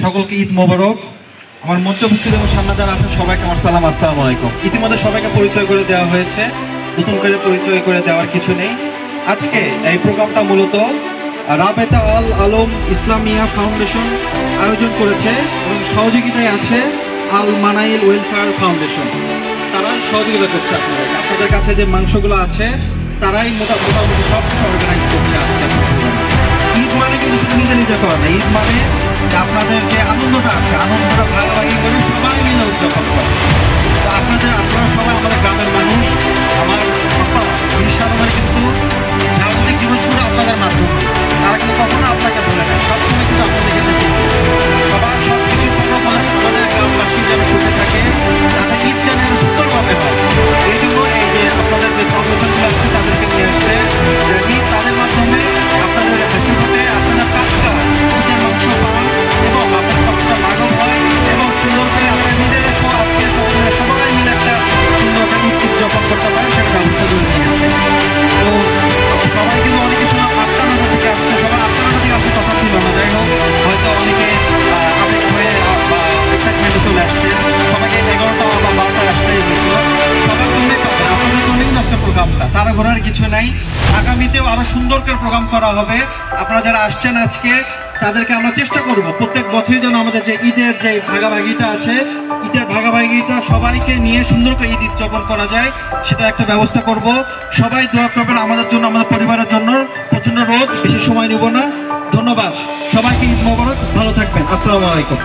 সকলকে ঈদ মোবারক। আমার মঞ্চভুক্তির এবং সামনে যারা আছেন সবাইকে আমার সালাম, আসসালামু আলাইকুম। ইতিমধ্যে সবাইকে পরিচয় করে দেওয়া হয়েছে, নতুন করে পরিচয় করে দেওয়ার কিছু নেই। আজকে এই প্রোগ্রামটা মূলত রাবেতা আল আলম ইসলামিয়া ফাউন্ডেশন আয়োজন করেছে এবং সহযোগিতায় আছে আল মানাইল ওয়েলফেয়ার ফাউন্ডেশন। তারা সহযোগিতা করছে আপনাদের কাছে যে মাংসগুলো আছে তারাই মোটামুটি সব কিছু অর্গানাইজ করছে আজকে। ঈদ মানে কিন্তু শুধু নিজে নিজে করা না, ঈদ মানে যে আপনাদের যে আনন্দটা আছে, আনন্দটা ভাগাভাগি করে সবাই মিলে উদযাপন করে। তো আপনারা সবাই আমাদের গ্রামের মানুষ। আমার আপা ইনশাআল্লাহ কিন্তু স্বাভাবিক জীবন শুরু আপনাদের মাধ্যমে। তারা কিন্তু কখনো আপনাকে বলে না, সবসময় কিন্তু আপনাদেরকে দেখে সবার সব কিছু কথা বলে আমাদের গ্রামবাসী যেন সুখে থাকে, তাদের ঈদ যেন সুন্দরভাবে হয়। এই জন্য এই যে আপনাদের যে ফাউন্ডেশনগুলো আছে তাদেরকে নিয়ে আসছে, ঈদ তাদের মাধ্যমে আপনাদের হাসি ফোটে, আপনারা টাটকা ঈদের মাংস পান এবং আপনার কষ্টটা লাঘব হয় এবং সুন্দর করে আপনার নিজেরা সহ আত্মীয় স্বজনরা সবাই মিলে একটা সুন্দর একটা ঈদ উদযাপন করতে পারে, সেটা ব্যবস্থা করে নিয়েছে। তো সবাই কিন্তু অনেকে শুনে 8টা-9টা থেকে আসছে, সবাই 8টা-9টা থেকে আসতে কথা ছিল না। যাই হোক, হয়তো অনেকে আবেগ হয়ে বা এক্সাইটমেন্টে চলে আসছে, সবাইকে 11টা বা 12টায় আসতেই হয়েছিল। সবার জন্যই পাবে, আপনাদের জন্যই একটা প্রোগ্রামটা, তারা ঘোরার কিছু নাই। আগামীতেও আরো সুন্দর করে প্রোগ্রাম করা হবে। আপনারা যারা আসছেন আজকে তাদেরকে আমরা চেষ্টা করব প্রত্যেক বছরই যেন আমাদের যে ঈদের যে ভাগাভাগিটা আছে, ঈদের ভাগাভাগিটা সবাইকে নিয়ে সুন্দর করে ঈদ উদযাপন করা যায়, সেটা একটা ব্যবস্থা করব। সবাই দোয়া করবেন আমাদের জন্য, আমাদের পরিবারের জন্য। প্রচন্ড রোদ, বেশি সময় নেব না। ধন্যবাদ সবাইকে, ঈদ মোবারক, ভালো থাকবেন, আসসালামু আলাইকুম।